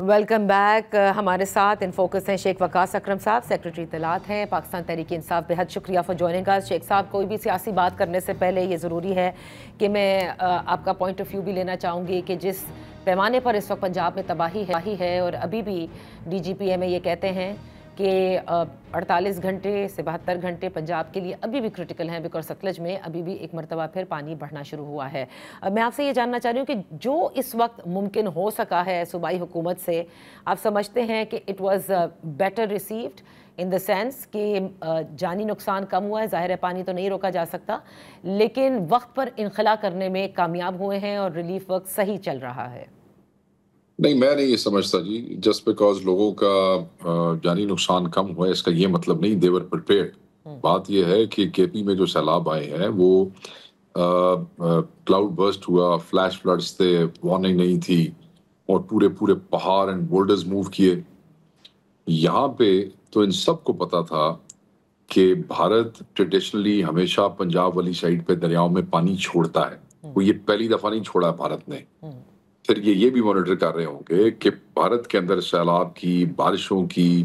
Welcome back. ہمارے ساتھ in focus ہیں شیخ وقاص اکرم صاحب, سیکرٹری اطلاعات ہیں پاکستان تحریک انصاف. بہت شکریہ فار جوائننگ اس. شیخ صاحب, کوئی بھی سیاسی بات کرنے سے پہلے یہ ضروری ہے کہ میں آپ کا پوائنٹ آف ویو بھی لینا چاہوں گی کہ جس پیمانے پر اس وقت پنجاب میں تباہی ہے اور ابھی بھی ڈی جی پی ایم یہ کہتے ہیں کہ 48 گھنٹے سے 72 گھنٹے پنجاب کے لیے ابھی بھی کرٹیکل ہیں بیکاز ستلج میں ابھی بھی ایک مرتبہ پھر پانی بڑھنا شروع ہوا ہے. میں آپ سے یہ جاننا چاہ رہی ہوں کہ جو اس وقت ممکن ہو سکا ہے صوبائی حکومت سے, آپ سمجھتے ہیں کہ it was better received in the sense کہ جانی نقصان کم ہوا ہے؟ ظاہر ہے پانی تو نہیں روکا جا سکتا, لیکن وقت پر انخلا کرنے میں کامیاب ہوئے ہیں اور ریلیف ورک صحیح چل رہا ہے. نہیں, میں نہیں یہ سمجھتا جی جسٹ بیکاز لوگوں کا جانی نقصان کم ہوا ہے اس کا یہ مطلب نہیں دیور پریپیئرڈ. بات یہ ہے کہ کے پی میں جو سیلاب آئے ہیں وہ کلاؤڈ برسٹ ہوا, فلیش فلڈز تھے, وارننگ نہیں تھی اور پورے پہاڑ اینڈ بولڈرز موو کیے. یہاں پہ تو ان سب کو پتا تھا کہ بھارت ٹریڈیشنلی ہمیشہ پنجاب والی سائڈ پہ دریاؤں میں پانی چھوڑتا ہے. وہ یہ پہلی دفعہ نہیں چھوڑا بھارت نے. پھر یہ بھی مانیٹر کر رہے ہوں گے کہ بھارت کے اندر سیلاب کی, بارشوں کی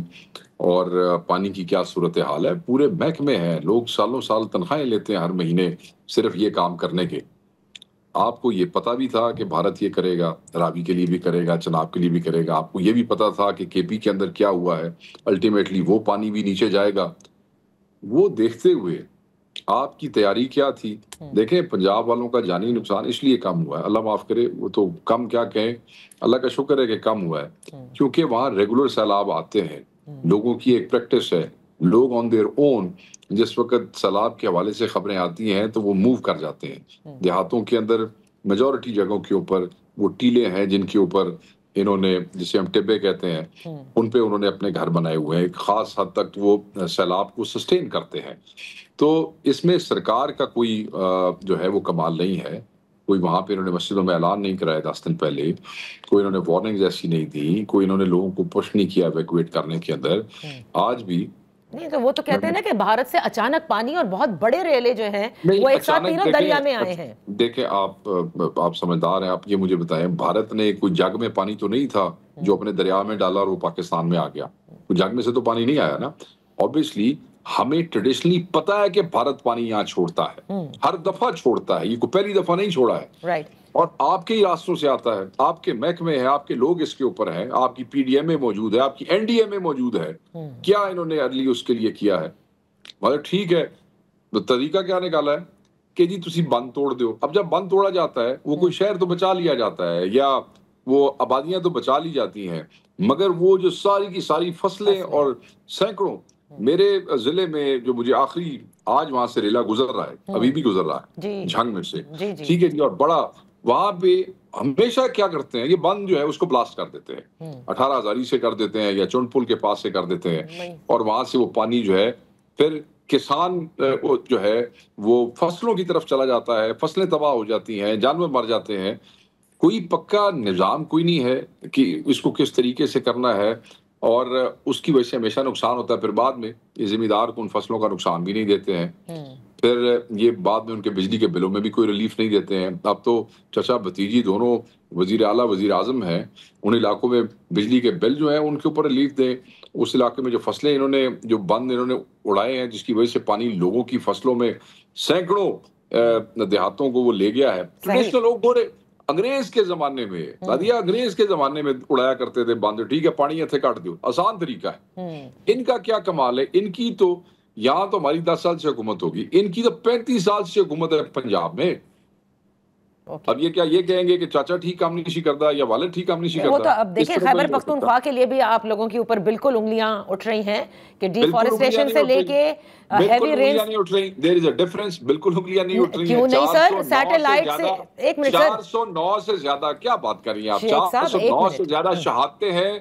اور پانی کی کیا صورتحال ہے. پورے محکمے ہیں, لوگ سالوں سال تنخواہیں لیتے ہیں ہر مہینے صرف یہ کام کرنے کے. آپ کو یہ پتا بھی تھا کہ بھارت یہ کرے گا, راوی کے لیے بھی کرے گا, چناب کے لیے بھی کرے گا. آپ کو یہ بھی پتا تھا کہ کے پی کے اندر کیا ہوا ہے, الٹیمیٹلی وہ پانی بھی نیچے جائے گا. وہ دیکھتے ہوئے آپ کی تیاری کیا تھی؟ دیکھیں, پنجاب والوں کا جانی نقصان اس لیے کم ہوا ہے, اللہ معاف کرے, وہ تو کم کیا کہیں, اللہ کا شکر ہے کہ کم ہوا ہے, کیونکہ وہاں ریگولر سیلاب آتے ہیں. لوگوں کی ایک پریکٹس ہے, لوگ آن دیئر اون جس وقت سیلاب کے حوالے سے خبریں آتی ہیں تو وہ موو کر جاتے ہیں. دیہاتوں کے اندر میجورٹی جگہوں کے اوپر وہ ٹیلے ہیں جن کے اوپر انہوں نے, جسے ہم ٹبے کہتے ہیں, ان پہ انہوں نے اپنے گھر بنائے ہوئے ہیں. ایک خاص حد تک وہ سیلاب کو سسٹین کرتے ہیں. تو اس میں سرکار کا کوئی جو ہے وہ کمال نہیں ہے. کوئی وہاں پہ انہوں نے مسجدوں میں اعلان نہیں کرایا 10 دن پہلے, کوئی انہوں نے وارننگز ایسی نہیں دی, کوئی انہوں نے لوگوں کو پش نہیں کیا ایویکویٹ کرنے کے اندر. آج بھی نہیں, تو وہ تو کہتے ہیں نا کہ بھارت سے اچانک پانی اور بہت بڑے ریلے جو ہیں وہ ایک ساتھ تینوں دریا میں آئے ہیں. دیکھیں آپ سمجھدار ہیں, آپ یہ مجھے بتائیں, بھارت نے کوئی جگ میں پانی تو نہیں تھا جو اپنے دریا میں ڈالا اور وہ پاکستان میں آ گیا. کوئی جگ میں سے تو پانی نہیں آیا نا. آبویسلی ہمیں ٹریڈیشنلی پتا ہے کہ بھارت پانی یہاں چھوڑتا ہے, ہر دفعہ چھوڑتا ہے, یہ کوئی پہلی دفعہ نہیں چھوڑا ہے. اور آپ کے ہی راستوں سے آتا ہے, آپ کے محکمے ہیں, آپ کے لوگ اس کے اوپر ہیں, آپ کی پی ڈی ایم اے موجود ہے, آپ کی این ڈی ایم اے موجود ہے. کیا انہوں نے ارلی اس کے لیے کیا ہے؟ مگر ٹھیک ہے, تو طریقہ کیا نکالا ہے کہ جی تسی بند توڑ دو. اب جب بند توڑا جاتا ہے وہ کوئی شہر تو بچا لیا جاتا ہے یا وہ آبادیاں تو بچا لی جاتی ہیں, مگر وہ جو ساری کی ساری فصلیں اور سینکڑوں, میرے ضلع میں جو مجھے آخری آج وہاں سے ریلا گزر رہا ہے, ابھی بھی گزر رہا ہے جھنگ میں سے, ٹھیک ہے جی, اور بڑا وہاں پہ ہمیشہ کیا کرتے ہیں, یہ بند جو ہے اس کو بلاسٹ کر دیتے ہیں, 18 ہزاری سے کر دیتے ہیں یا چونڈ پل کے پاس سے کر دیتے ہیں, اور وہاں سے وہ پانی جو ہے پھر کسان جو ہے وہ فصلوں کی طرف چلا جاتا ہے, فصلیں تباہ ہو جاتی ہیں, جانور مر جاتے ہیں. کوئی پکا نظام کوئی نہیں ہے کہ اس کو کس طریقے سے کرنا ہے, اور اس کی وجہ سے ہمیشہ نقصان ہوتا ہے. پھر بعد میں یہ ذمہ دار کو ان فصلوں کا نقصان بھی نہیں دیتے ہیں. پھر یہ بعد میں ان کے بجلی کے بلوں میں بھی کوئی ریلیف نہیں دیتے ہیں. اب تو چچا بھتیجی دونوں وزیر اعلیٰ وزیر اعظم ہیں, ان علاقوں میں بجلی کے بل جو ہیں ان کے اوپر ریلیف دیں. اس علاقے میں جو فصلیں انہوں نے, جو بند انہوں نے اڑائے ہیں جس کی وجہ سے پانی لوگوں کی فصلوں میں سینکڑوں دیہاتوں کو وہ لے گیا ہے. ٹریڈیشنل لوگ بولے انگریز کے زمانے میں دادیا, انگریز کے زمانے میں اڑایا کرتے تھے بند, ٹھیک ہے پانی اتنے کاٹ دو, آسان طریقہ ہے. ان کا کیا کمال ہے, ان کی تو یہاں تو ہماری 10 سال سے حکومت ہوگی, ان کی تو 35 سال سے حکومت ہے پنجاب میں. اب یہ کیا یہ کہیں گے کہ چاچا ٹھیک کام نہیں کرتا یا والد ٹھیک کام نہیں کرتا؟ وہ تو اب دیکھیں خیبر پختونخوا کے لیے بھی آپ لوگوں کے اوپر بالکل انگلیاں اٹھ رہی ہیں کہ ڈیفارسٹیشن سے لے کے ہیوی رینز. نہیں اٹھ رہی, دیر از اے ڈفرنس. بالکل انگلیاں نہیں اٹھ رہی ہیں. کیوں نہیں سر, سیٹلائٹ سے, ایک منٹ سر, 409 سے زیادہ کیا بات کر رہی ہیں آپ, 409 سے زیادہ شہادتیں ہیں,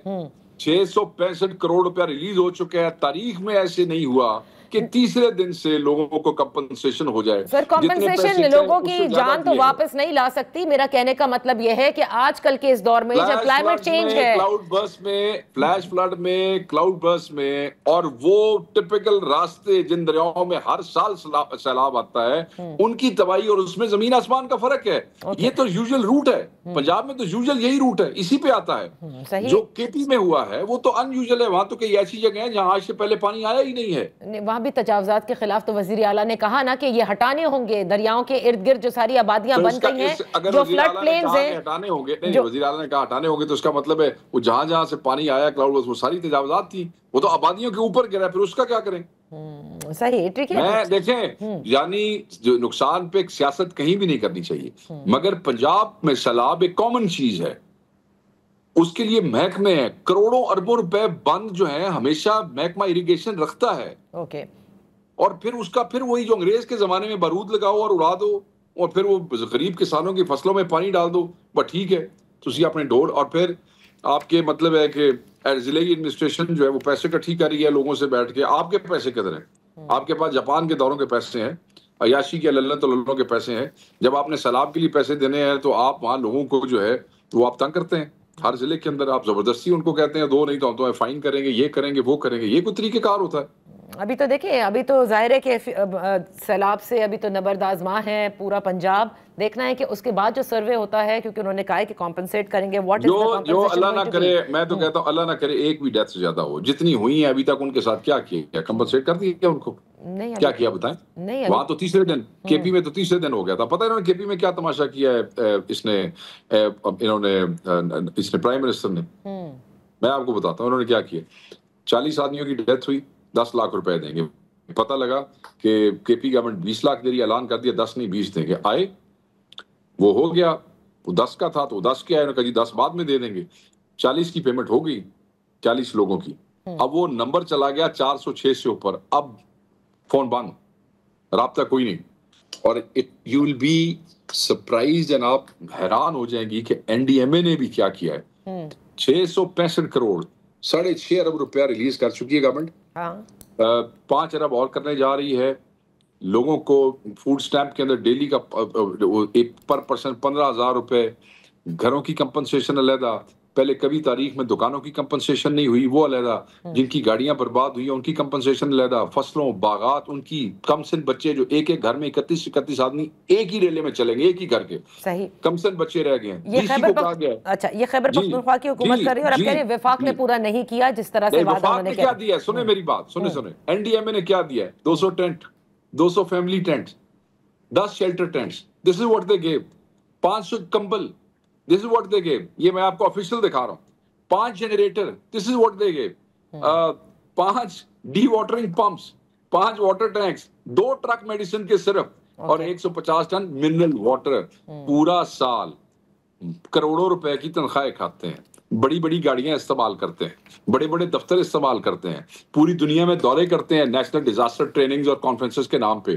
665 کروڑ روپیہ ریلیز ہو چکے ہیں. تاریخ میں ایسے نہیں ہوا کہ تیسرے دن سے لوگوں کو کمپنسیشن ہو جائے. سر کمپنسیشن لوگوں کی جان تو واپس نہیں لا سکتی. میرا کہنے کا مطلب یہ ہے کہ آج کل کے اس دور میں جب کلائمیٹ چینج ہے, کلاؤڈ برسٹ میں, فلیش فلڈ میں, کلاؤڈ برسٹ میں, اور وہ ٹپیکل راستے جن دریاؤں میں ہر سال سیلاب آتا ہے, ان کی تباہی, اور اس میں زمین آسمان کا فرق ہے. یہ تو یوزول روٹ ہے, پنجاب میں تو یوزول یہی روٹ ہے, اسی پہ آتا ہے. جو کے پی میں ہوا ہے وہ تو ان یوزول ہے. وہاں تو کئی ایسی جگہ ہیں جہاں آج سے پہلے پانی آیا ہی نہیں ہے. وہاں بھی تجاوزات کے خلاف تو وزیر اعلیٰ نے کہا نا کہ یہ ہٹانے ہوں گے, دریاؤں کے ارد گرد جو ساری آبادیاں بن گئی ہیں, جو فلڈ پلینز ہیں, ہٹانے ہوں گے. نہیں, وزیر اعلیٰ نے کہا ہٹانے ہوں گے, تو اس کا مطلب ہے وہ جہاں جہاں سے پانی آیا کلاؤڈ برسٹ, وہ ساری تجاوزات تھی, وہ تو آبادیوں کے اوپر گرا, پھر اس کا کیا کریں؟ صحیح, ٹھیک ہے. میں دیکھیں, یعنی جو نقصان پہ سیاست کہیں بھی نہیں کرنی چاہیے, مگر پنجاب میں سیلاب ایک کامن چیز ہے. اس کے لیے محکمے ہیں, کروڑوں اربوں روپے بند جو ہیں ہمیشہ محکمہ اریگیشن رکھتا ہے. اوکے. اور پھر اس کا پھر وہی جو انگریز کے زمانے میں بارود لگاؤ اور اڑا دو, اور پھر وہ غریب کسانوں کی فصلوں میں پانی ڈال دو, بس ٹھیک ہے تسی اپنے ڈور. اور پھر آپ کے مطلب ہے کہ ضلعی ایڈمنسٹریشن جو ہے وہ پیسے اکٹھی کر رہی ہے لوگوں سے بیٹھ کے. آپ کے پیسے کدھر ہیں؟ آپ کے پاس جاپان کے دوروں کے پیسے ہیں, عیاشی کے للت و للوں کے پیسے ہیں. جب آپ نے سیلاب کے لیے پیسے دینے ہیں تو آپ وہاں لوگوں کو جو ہے وہ آپ تنگ کرتے ہیں. ہر ضلع کے اندر آپ زبردستی ان کو کہتے ہیں دو نہیں تو ہم فائن کریں گے, یہ کریں گے, وہ کریں گے. یہ کوئی طریقہ کار ہوتا ہے؟ ابھی تو دیکھیں, ابھی تو ظاہر ہے کہ سیلاب سے ابھی تو نبرد آزما ہے پورا پنجاب. دیکھنا ہے کہ اس کے بعد جو سروے ہوتا ہے, کیونکہ انہوں نے کہا ہے کہ کمپنسیٹ کریں گے. جو اللہ نہ کرے, میں تو کہتا ہوں اللہ نہ کرے ایک بھی ڈیتھ زیادہ ہو. جتنی ہوئی ہیں ابھی تک ان کے ساتھ کیا کیا, کمپنسیٹ کر دیا ان کو؟ کیا کیا بتائیں. وہاں تو تیسرے دن, کے پی میں تو تیسرے دن ہو گیا تھا. پتہ ہے انہوں نے کے پی میں کیا تماشا کیا ہے اس نے پرائم منسٹر نے؟ میں آپ کو بتاتا ہوں انہوں نے کیا کیا. 40 آدمیوں کی ڈیتھ ہوئی, 10 لاکھ روپے دیں گے. پتہ لگا کہ کے پی گورنمنٹ 20 لاکھ دے رہی, اعلان کر دیا 10 نہیں 20 دیں گے. آئے, وہ ہو گیا, وہ 10 کا تھا تو 10 کے آئے, انہوں نے کہا جی 10 بعد میں دے دیں گے. 40 کی پیمنٹ ہو گئی, 40 لوگوں کی. اب وہ نمبر چلا گیا 406 سے اوپر. اب فون بند, رابطہ کوئی نہیں. اور یو ول بی سرپرائز, جناب حیران ہو جائیں گی کہ این ڈی ایم اے نے بھی کیا کیا ہے. 665 کروڑ 6.5 ارب روپیہ ریلیز کر چکی ہے گورنمنٹ. 5 ارب اور کرنے جا رہی ہے. لوگوں کو فوڈ سٹیمپ کے اندر ڈیلی کا پر پرسن 15,000 روپے. گھروں کی کمپنسیشن علیحدہ, پہلے کبھی تاریخ میں دکانوں کی کمپنسیشن نہیں ہوئی وہ علیحدہ, جن کی گاڑیاں برباد ہوئی ان کی کمپنسیشن علیحدہ, فصلوں باغات ان کی, کم سن بچے جو ایک ایک گھر میں 31 آدمی ایک ہی ریلے میں چلیں گے, ایک ہی گھر کے کم سن بچے رہ گئے ہیں. اچھا, یہ خیبر پختونخوا کی حکومت کر رہی ہے, اور اب کہہ رہے ہیں وفاق نے پورا نہیں کیا جس طرح سے وعدہ انہوں نے کیا دیا. سنیں میری بات, سنیں این ڈی ایم اے نے کیا دیا ہے. 200 tent, 200 family tent, 10 shelter tents, this is what they gave. 500 کمبل, this is what they gave. یہ میں آپ کو آفیشل دکھا رہا ہوں. 5 generator, this is what they gave. 5 dewatering pumps, 5 water tanks, 2 truck medicine کے صرف, اور 150 ٹن منرل واٹر. پورا سال کروڑوں روپے کی تنخواہیں کھاتے ہیں, بڑی بڑی گاڑیاں استعمال کرتے ہیں, بڑے بڑے دفتر استعمال کرتے ہیں, پوری دنیا میں دورے کرتے ہیں نیشنل ڈیزاسٹر ٹریننگز اور کانفرنسز کے نام پہ.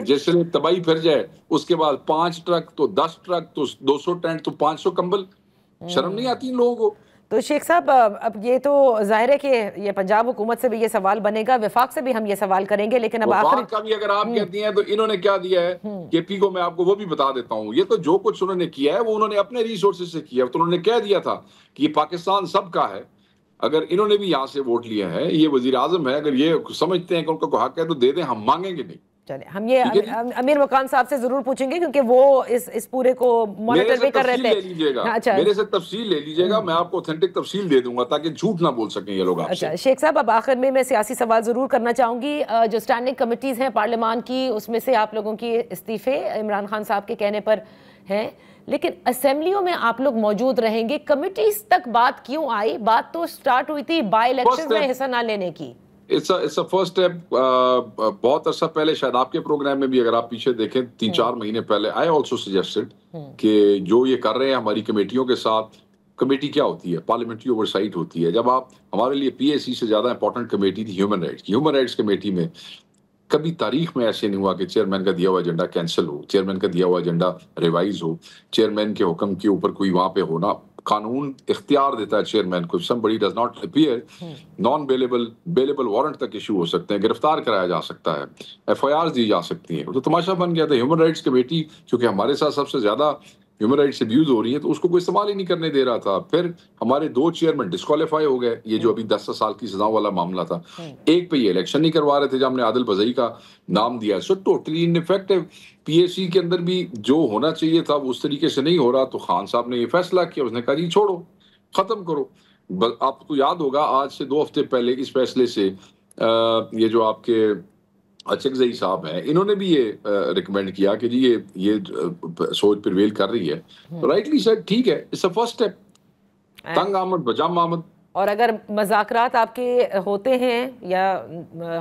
جیسے تباہی پھر جائے اس کے بعد 5 ٹرک تو 10 ٹرک تو 200 ٹینٹ تو 500 کمبل. شرم نہیں آتی ان لوگوں کو؟ تو شیخ صاحب, اب یہ تو ظاہر ہے کہ یہ پنجاب حکومت سے بھی یہ سوال بنے گا, وفاق سے بھی ہم یہ سوال کریں گے, لیکن اب وفاق کا بھی اگر آپ کہتی ہیں تو انہوں نے کیا دیا ہے کے پی کو, میں آپ کو وہ بھی بتا دیتا ہوں. یہ تو جو کچھ انہوں نے کیا ہے وہ انہوں نے اپنے ریسورسز سے کیا. تو انہوں نے کہہ دیا تھا کہ یہ پاکستان سب کا ہے. اگر انہوں نے بھی یہاں سے ووٹ لیا ہے, یہ وزیر اعظم ہے, اگر یہ سمجھتے ہیں کہ ان کو کوئی حق ہے تو دے دیں, ہم مانگیں گے نہیں. چلے, ہم یہ امیر مکان صاحب سے ضرور پوچھیں گے کیونکہ وہ اس پورے کو مانیٹر بھی کر رہے تھے. میرے سے تفصیل لے لیجئے گا, میں آپ کو اوتھینٹک تفصیل دے دوں گا تاکہ جھوٹ نہ بول سکیں یہ لوگ آپ سے. شیخ صاحب, اب آخر میں سیاسی سوال ضرور کرنا چاہوں گی. جو اسٹینڈنگ کمیٹیز ہیں پارلیمان کی, اس میں سے آپ لوگوں کی استعفے عمران خان صاحب کے کہنے پر ہیں, لیکن اسمبلیوں میں آپ لوگ موجود رہیں گے. کمیٹیز تک بات کیوں آئی؟ بات تو سٹارٹ ہوئی تھی بائی الیکشن میں حصہ نہ لینے کی. It's a first step. بہت عرصہ پہلے شاید آپ کے پروگرام میں بھی اگر آپ پیچھے دیکھیں 3-4 مہینے پہلے I also suggested کہ جو یہ کر رہے ہیں ہماری کمیٹیوں کے ساتھ. کمیٹی کیا ہوتی ہے؟ پارلیمنٹری اوورسائٹ ہوتی ہے. جب آپ ہمارے لیے پی ایس سی سے زیادہ امپورٹنٹ کمیٹی تھی ہیومن رائٹس کی. ہیومن رائٹس کمیٹی میں کبھی تاریخ میں ایسے نہیں ہوا کہ چیئرمین کا دیا ہوا ایجنڈا کینسل ہو, چیئرمین کا دیا ہوا ایجنڈا ریوائز ہو, چیئرمین کے حکم کے اوپر کوئی وہاں پہ ہونا. قانون اختیار دیتا ہے چیئرمین کو, somebody does not appear, naan bailable warrant تک ایشو ہو سکتے ہیں, گرفتار کرایا جا سکتا ہے, ایف آئی آرز دی جا سکتی ہیں. تو تماشا بن گیا تھا. ہیومن رائٹس کمیٹی چونکہ ہمارے ساتھ سب سے زیادہ ہیومن رائٹس ابیوز ہو رہی ہیں تو اس کو کوئی استعمال ہی نہیں کرنے دے رہا تھا. پھر ہمارے 2 چیئرمین ڈسکوالیفائی ہو گئے, یہ جو ابھی 10 سال کی سزاؤں والا معاملہ تھا. ایک پہ یہ الیکشن نہیں کروا رہے تھے جب ہم نے عادل بزئی کا نام دیا. سو ٹوٹلی انفیکٹو. پی ایس سی کے اندر بھی جو ہونا چاہیے تھا وہ اس طریقے سے نہیں ہو رہا, تو خان صاحب نے یہ فیصلہ کیا, اس نے کہا جی چھوڑو, ختم کرو. آپ کو یاد ہوگا آج سے 2 ہفتے پہلے اس فیصلے سے یہ جو آپ کے اچکزئی صاحب ہیں, انہوں نے بھی یہ ریکمینڈ کیا کہ جی یہ سوچ پرویل کر رہی ہے. رائٹلی سیڈ, ٹھیک ہے, اٹس اے فرسٹ اسٹیپ. تنگ آمد بجام آمد. اور اگر مذاکرات آپ کے ہوتے ہیں یا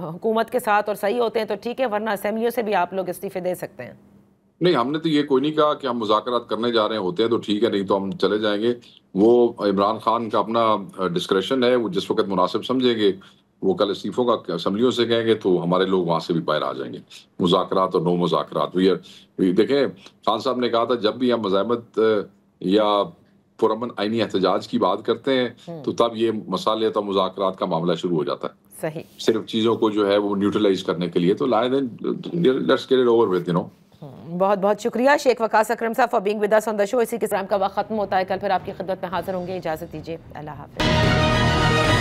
حکومت کے ساتھ اور صحیح ہوتے ہیں تو ٹھیک ہے, ورنہ اسمبلیوں سے بھی آپ لوگ استعفے دے سکتے ہیں. نہیں, ہم نے تو یہ کوئی نہیں کہا کہ ہم مذاکرات کرنے جا رہے ہیں, ہوتے ہیں تو ٹھیک ہے, نہیں تو ہم چلے جائیں گے. وہ عمران خان کا اپنا ڈسکریشن ہے, وہ جس وقت مناسب سمجھیں گے. وہ کل استعفوں کا اسمبلیوں سے کہیں گے تو ہمارے لوگ وہاں سے بھی باہر آ جائیں گے. مذاکرات اور نو مذاکرات, دیکھیں خان صاحب نے کہا تھا جب بھی ہم مزاحمت یا پرامن آئینی احتجاج کی بات کرتے ہیں تو تب یہ مصالحت اور مذاکرات کا معاملہ شروع ہو جاتا ہے. صحیح. صرف چیزوں کو جو ہے وہ نیوٹرلائز کرنے کے لیے. تو let's get it over with, you know. بہت بہت شکریہ شیخ وقاص اکرم صاحب for being with us on the show. اسی کے ساتھ کا وقت ختم ہوتا ہے. کل پھر آپ کی خدمت میں حاضر ہوں گے. اجازت دیجیے. اللہ حافظ.